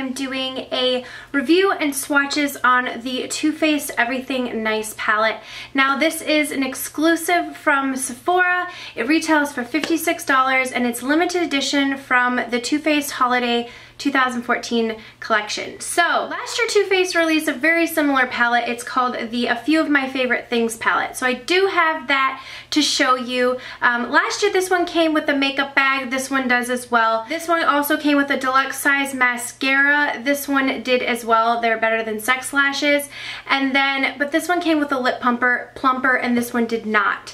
am doing a review and swatches on the Too Faced Everything Nice palette. Now this is an exclusive from Sephora. It retails for $56 and it's limited edition from the Too Faced Holiday 2014 collection. So last year Too Faced released a very similar palette. It's called the A Few of My Favorite Things palette. So I do have that to show you. Last year this one came with a makeup bag. This one does as well. This one also came with a deluxe size mascara. This one did as well. They're better than Sex Lashes. But this one came with a lip plumper and this one did not.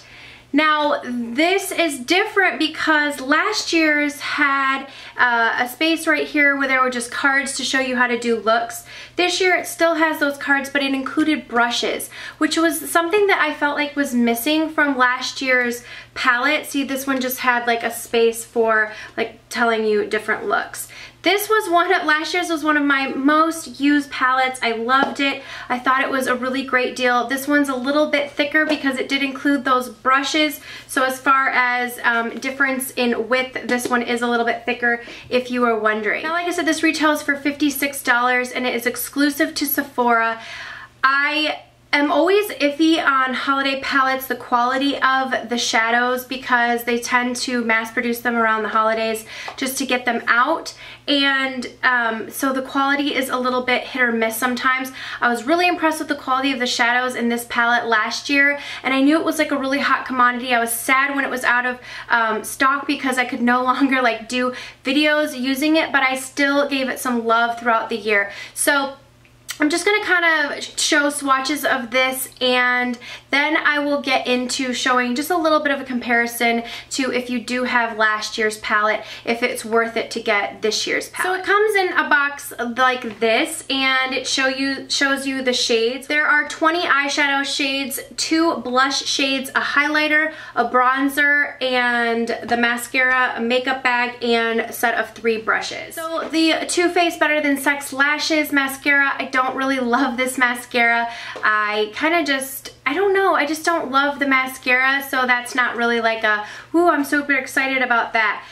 Now this is different because last year's had a space right here where there were just cards to show you how to do looks. This year it still has those cards, but it included brushes, which was something that I felt like was missing from last year's palette. See, this one just had like a space for like telling you different looks. This was last year's was one of my most used palettes. I loved it. I thought it was a really great deal. This one's a little bit thicker because it did include those brushes. So as far as difference in width, this one is a little bit thicker if you were wondering. Now, like I said, this retails for $56 and it is exclusive to Sephora. I'm always iffy on holiday palettes, the quality of the shadows, because they tend to mass produce them around the holidays just to get them out. And so the quality is a little bit hit or miss sometimes. I was really impressed with the quality of the shadows in this palette last year, and I knew it was like a really hot commodity. I was sad when it was out of stock because I could no longer like do videos using it, but I still gave it some love throughout the year. So I'm just going to kind of show swatches of this, and then I will get into showing just a little bit of a comparison to if you do have last year's palette, if it's worth it to get this year's palette. So it comes in a box like this, and it shows you the shades. There are 20 eyeshadow shades, 2 blush shades, a highlighter, a bronzer, and the mascara, a makeup bag, and a set of 3 brushes. So the Too Faced Better Than Sex Lashes mascara, I don't really love this mascara. I don't know, I just don't love the mascara, so that's not really like a, ooh, I'm super excited about that.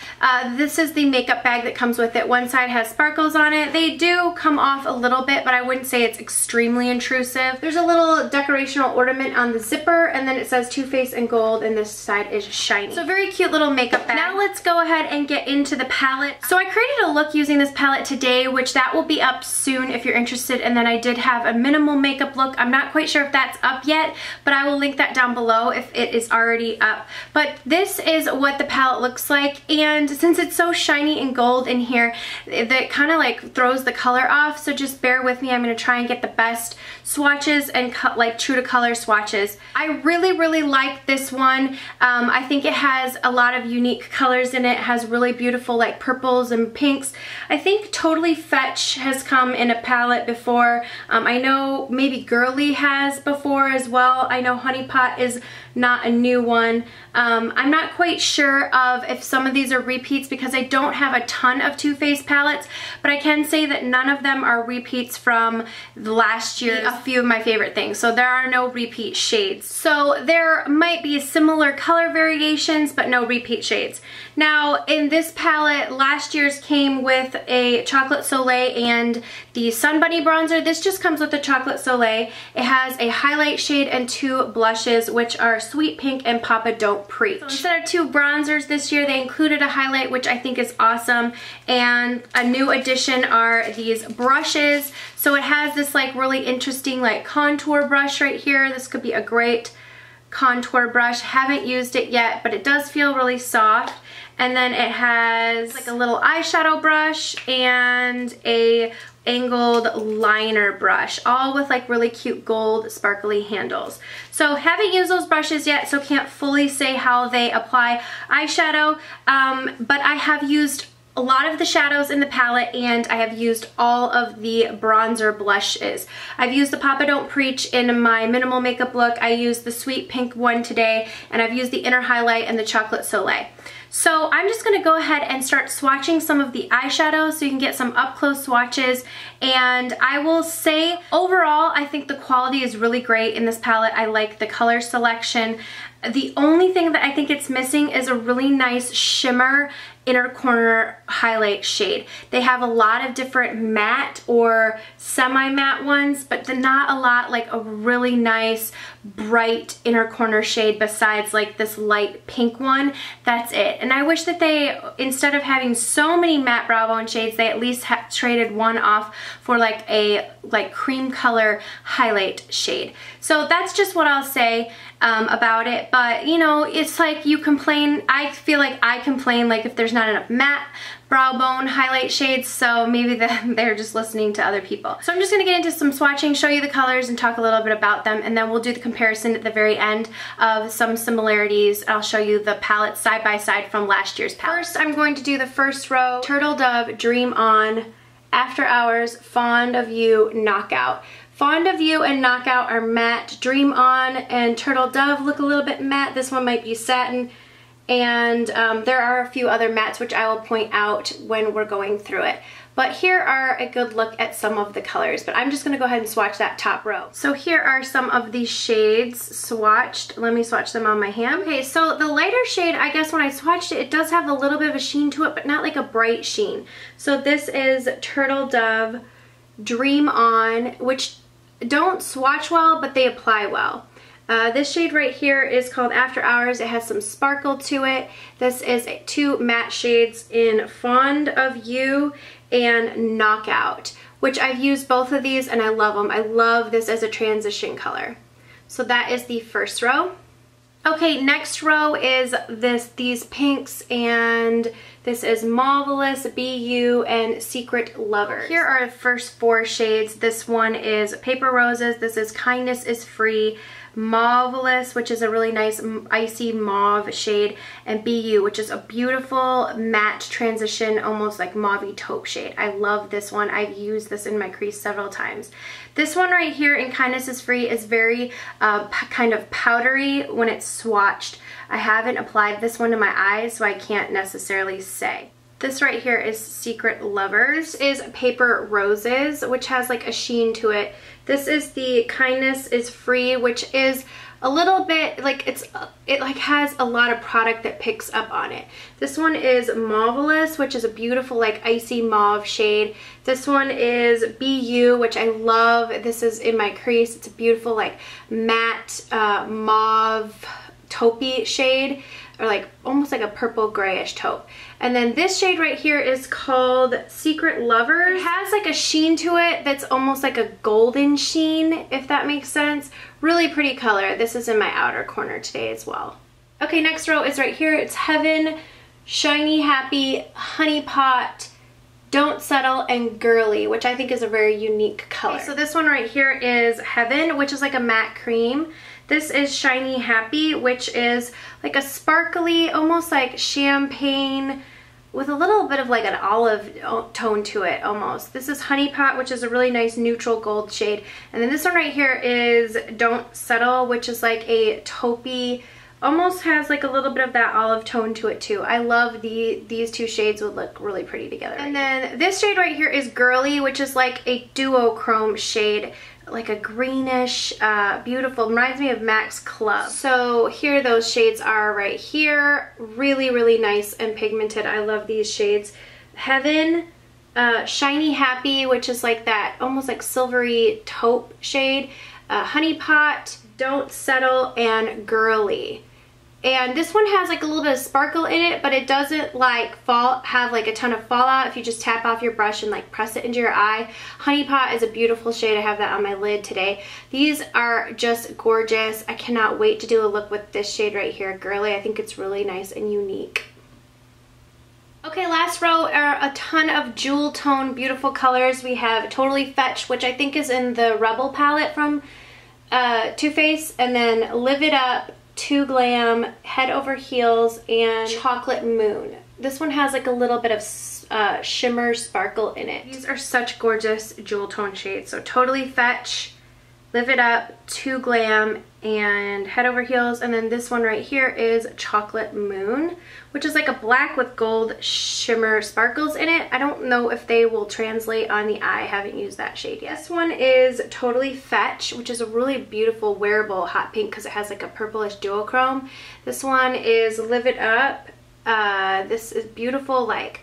This is the makeup bag that comes with it. One side has sparkles on it. They do come off a little bit, but I wouldn't say it's extremely intrusive. There's a little decorational ornament on the zipper, and then it says Too Faced in gold, and this side is shiny. So very cute little makeup bag. Now let's go ahead and get into the palette. So I created a look using this palette today, which that will be up soon if you're interested, and then I did have a minimal makeup look. I'm not quite sure if that's up yet, but I will link that down below if it is already up. But this is what the palette looks like, and since it's so shiny and gold in here, that kind of like throws the color off, so just bear with me. I'm going to try and get the best swatches and like true to color swatches. I really like this one. I think it has a lot of unique colors in it. It has really beautiful like purples and pinks. I think Totally Fetch has come in a palette before. I know maybe Girly has before as well. I know Honey Pot is not a new one. I'm not quite sure of if some of these are repeats because I don't have a ton of Too Faced palettes, but I can say that none of them are repeats from last year. A Few of My Favorite Things. So there are no repeat shades. So there might be similar color variations, but no repeat shades. Now in this palette, last year's came with a Chocolate Soleil and the Sun Bunny bronzer. This just comes with the Chocolate Soleil. It has a highlight shade and 2 blushes, which are Sweet Pink and Papa Don't Preach. So instead of 2 bronzers this year, they included a highlight, which I think is awesome. And a new addition are these brushes. So it has this like really interesting like contour brush right here. This could be a great contour brush. Haven't used it yet, but it does feel really soft. And then it has like a little eyeshadow brush and a angled liner brush, all with like really cute gold sparkly handles. So haven't used those brushes yet, so can't fully say how they apply eyeshadow, but I have used a lot of the shadows in the palette, and I have used all of the bronzer blushes. I've used the Papa Don't Preach in my minimal makeup look. I used the Sweet Pink one today, and I've used the inner highlight and the Chocolate Soleil. So I'm just going to go ahead and start swatching some of the eyeshadows so you can get some up-close swatches. And I will say, overall, I think the quality is really great in this palette. I like the color selection. The only thing that I think it's missing is a really nice shimmer inner corner highlight shade. They have a lot of different matte or semi-matte ones, but not a lot like a really nice bright inner corner shade besides like this light pink one. That's it. And I wish that they, instead of having so many matte brow bone shades, they at least traded one off for like a cream color highlight shade. So that's just what I'll say about it. But you know, it's like you complain, I feel like I complain like if there's not enough matte brow bone highlight shades, so maybe they're just listening to other people. So I'm just going to get into some swatching, show you the colors and talk a little bit about them, and then we'll do the comparison at the very end of some similarities. I'll show you the palettes side by side from last year's palette. First, I'm going to do the first row, Turtle Dove, Dream On, After Hours, Fond of You, Knockout. Fond of You and Knockout are matte. Dream On and Turtle Dove look a little bit matte. This one might be satin. And there are a few other mattes which I will point out when we're going through it. But here are a good look at some of the colors. But I'm just going to go ahead and swatch that top row. So here are some of these shades swatched. Let me swatch them on my hand. Okay, so the lighter shade, I guess when I swatched it, it does have a little bit of a sheen to it, but not like a bright sheen. So this is Turtle Dove, Dream On, which don't swatch well, but they apply well. This shade right here is called After Hours. It has some sparkle to it. This is two matte shades in Fond of You and Knockout, which I've used both of these and I love them. I love this as a transition color. So that is the first row. Okay, next row is these pinks, and this is Marvelous, BU, and Secret Lovers. Here are the first four shades. This one is Paper Roses. This is Kindness is Free, Marvelous, which is a really nice icy mauve shade, and BU, which is a beautiful matte transition, almost like mauvey taupe shade. I love this one. I've used this in my crease several times. This one right here in Kindness is Free is very kind of powdery when it's swatched. I haven't applied this one to my eyes, so I can't necessarily say. This right here is Secret Lovers. This is Paper Roses, which has like a sheen to it. This is the Kindness is Free, which is a little bit like it like has a lot of product that picks up on it. This one is Marvelous, which is a beautiful like icy mauve shade. This one is BU, which I love. This is in my crease. It's a beautiful like matte mauve taupey shade, or like almost like a purple grayish taupe. And then this shade right here is called Secret Lovers. It has like a sheen to it that's almost like a golden sheen, if that makes sense. Really pretty color. This is in my outer corner today as well. Okay, next row is right here. It's Heaven, Shiny Happy, Honey Pot, Don't Settle, and Girly, which I think is a very unique color. Okay, so this one right here is Heaven, which is like a matte cream. This is Shiny Happy, which is like a sparkly, almost like champagne with a little bit of like an olive tone to it almost. This is Honey Pot, which is a really nice neutral gold shade. And then this one right here is Don't Settle, which is like a taupey, almost has like a little bit of that olive tone to it too. I love these two shades would look really pretty together. And then this shade right here is Girly, which is like a duochrome shade, like a greenish, beautiful, reminds me of Max Club. So here those shades are right here. Really, really nice and pigmented. I love these shades. Heaven, Shiny Happy, which is like that almost like silvery taupe shade. Honey Pot, Don't Settle, and Girly. And this one has like a little bit of sparkle in it, but it doesn't like have like a ton of fallout if you just tap off your brush and like press it into your eye. Honey Pot is a beautiful shade. I have that on my lid today. These are just gorgeous. I cannot wait to do a look with this shade right here, Girly. I think it's really nice and unique. Okay, last row are a ton of jewel tone beautiful colors. We have Totally Fetch, which I think is in the Rebel palette from Too Faced, and then Live It Up, Too Glam, Head Over Heels, and Chocolate Moon. This one has like a little bit of shimmer sparkle in it. These are such gorgeous jewel tone shades. So Totally Fetch, Live It Up, Too Glam, and Head Over Heels. And then this one right here is Chocolate Moon, which is like a black with gold shimmer sparkles in it. I don't know if they will translate on the eye. I haven't used that shade yet. This one is Totally Fetch, which is a really beautiful wearable hot pink because it has like a purplish duochrome. This one is Live It Up, this is beautiful, like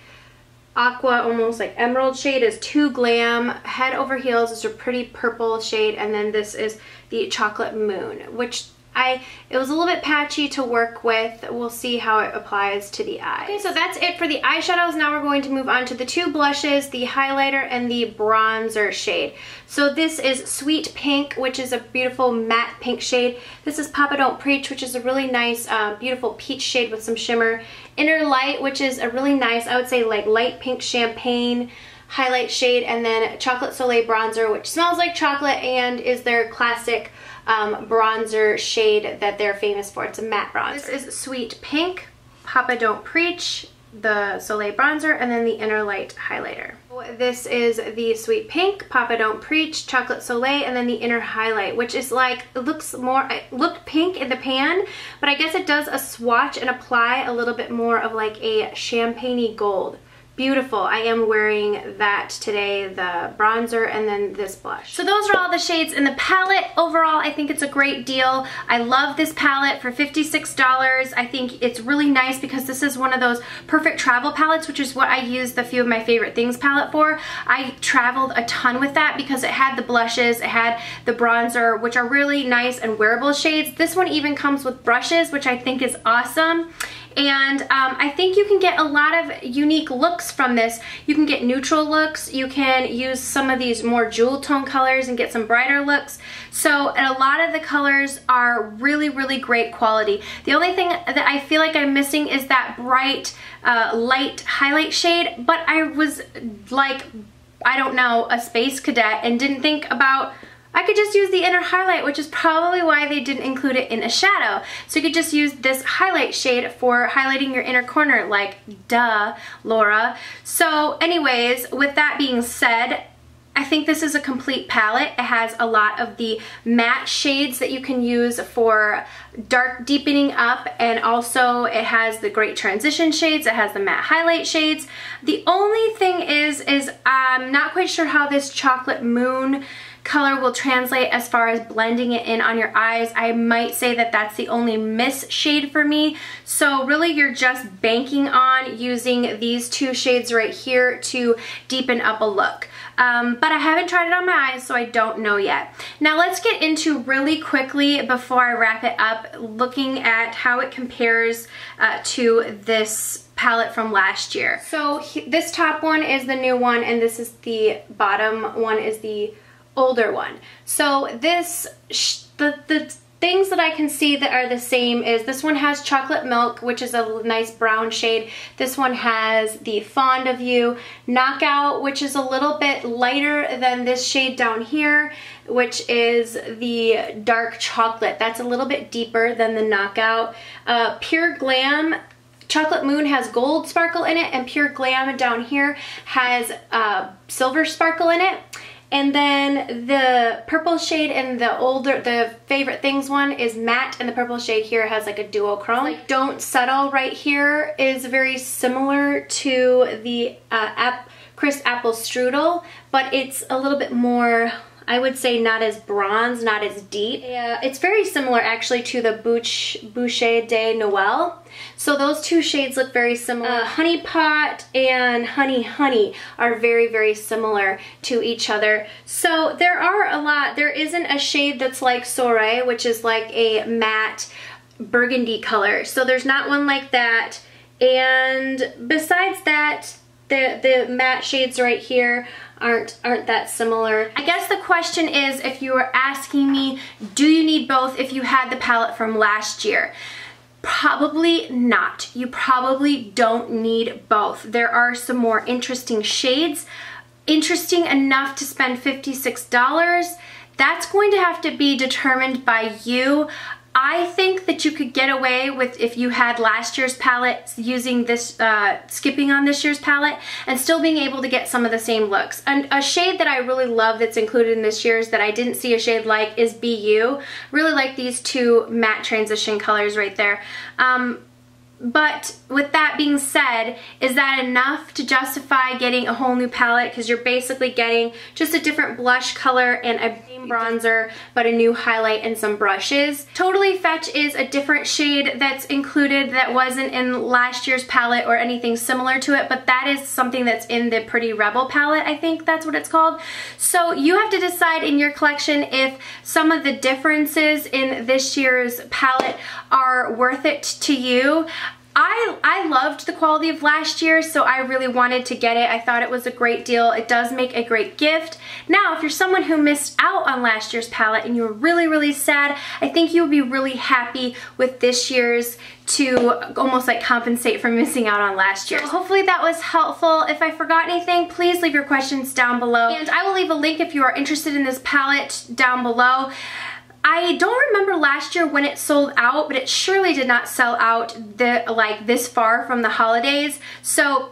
aqua, almost like emerald shade is Too Glam. Head Over Heels is a pretty purple shade, and then this is the Chocolate Moon, which it was a little bit patchy to work with. We'll see how it applies to the eye. Okay, so that's it for the eyeshadows. Now we're going to move on to the two blushes, the highlighter and the bronzer shade. So this is Sweet Pink, which is a beautiful matte pink shade. This is Papa Don't Preach, which is a really nice, beautiful peach shade with some shimmer. Inner Light, which is a really nice, I would say like light pink champagne highlight shade. And then Chocolate Soleil Bronzer, which smells like chocolate and is their classic bronzer shade that they're famous for. It's a matte bronzer. This is Sweet Pink, Papa Don't Preach, the Soleil Bronzer, and then the Inner Light highlighter. This is the Sweet Pink, Papa Don't Preach, Chocolate Soleil, and then the Inner Highlight, which is like, it looked pink in the pan, but I guess it does a swatch and apply a little bit more of like a champagne-y gold. Beautiful. I am wearing that today, the bronzer and then this blush. So those are all the shades in the palette. Overall, I think it's a great deal. I love this palette for $56. I think it's really nice because this is one of those perfect travel palettes, which is what I use the Few of My Favorite Things palette for. I traveled a ton with that because it had the blushes, it had the bronzer, which are really nice and wearable shades. This one even comes with brushes, which I think is awesome. And I think you can get a lot of unique looks from this. You can get neutral looks, you can use some of these more jewel tone colors and get some brighter looks. So, and a lot of the colors are really, really great quality. The only thing that I feel like I'm missing is that bright, light highlight shade, but I was like, I don't know, a space cadet and didn't think about, I could just use the Inner Highlight, which is probably why they didn't include it in a shadow. So you could just use this highlight shade for highlighting your inner corner, like, duh, Laura. So anyways, with that being said, I think this is a complete palette. It has a lot of the matte shades that you can use for dark deepening up, and also it has the great transition shades. It has the matte highlight shades. The only thing is I'm not quite sure how this Chocolate Moon color will translate as far as blending it in on your eyes. I might say that that's the only miss shade for me. So really you're just banking on using these two shades right here to deepen up a look. But I haven't tried it on my eyes, so I don't know yet. Now let's get into really quickly, before I wrap it up, looking at how it compares to this palette from last year. So this top one is the new one, and this is the bottom one is the older one. So this, the things that I can see that are the same is this one has Chocolate Milk, which is a nice brown shade. This one has the Fond of You, Knockout, which is a little bit lighter than this shade down here, which is the dark chocolate. That's a little bit deeper than the Knockout. Pure Glam, Chocolate Moon has gold sparkle in it, and Pure Glam down here has silver sparkle in it. And then the purple shade in the Favorite Things one is matte, and the purple shade here has like a duochrome. Like Don't Settle right here is very similar to the Crisp Apple Strudel, but it's a little bit more, I would say, not as bronze, not as deep. It's very similar actually to the Boucher de Noël. So those two shades look very similar. Honey Pot and Honey Honey are very, very similar to each other. So there are a lot. There isn't a shade that's like Soiree, which is like a matte burgundy color. So there's not one like that. And besides that, the matte shades right here aren't that similar. I guess the question is, if you were asking me, do you need both if you had the palette from last year? Probably not. You probably don't need both. There are some more interesting shades, interesting enough to spend $56. That's going to have to be determined by you. I think that you could get away with, if you had last year's palette, using this, skipping on this year's palette, and still being able to get some of the same looks. And a shade that I really love that's included in this year's that I didn't see a shade like is BU. Really like these two matte transition colors right there. But with that being said, is that enough to justify getting a whole new palette? Because you're basically getting just a different blush color and a bronzer, but a new highlight and some brushes. Totally Fetch is a different shade that's included that wasn't in last year's palette or anything similar to it, but that is something that's in the Pretty Rebel palette, I think that's what it's called. So you have to decide in your collection if some of the differences in this year's palette are worth it to you. I loved the quality of last year, so I really wanted to get it. I thought it was a great deal. It does make a great gift. Now, if you're someone who missed out on last year's palette and you're really, really sad, I think you would be really happy with this year's to almost like compensate for missing out on last year. So hopefully that was helpful. If I forgot anything, please leave your questions down below. And I will leave a link if you are interested in this palette down below. I don't remember last year when it sold out, but it surely did not sell out this far from the holidays. So,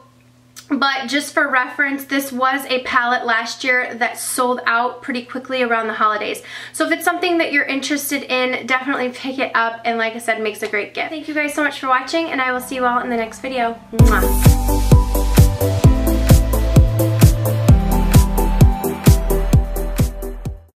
but just for reference, this was a palette last year that sold out pretty quickly around the holidays. So if it's something that you're interested in, definitely pick it up, and like I said, makes a great gift. Thank you guys so much for watching, and I will see you all in the next video. Mwah.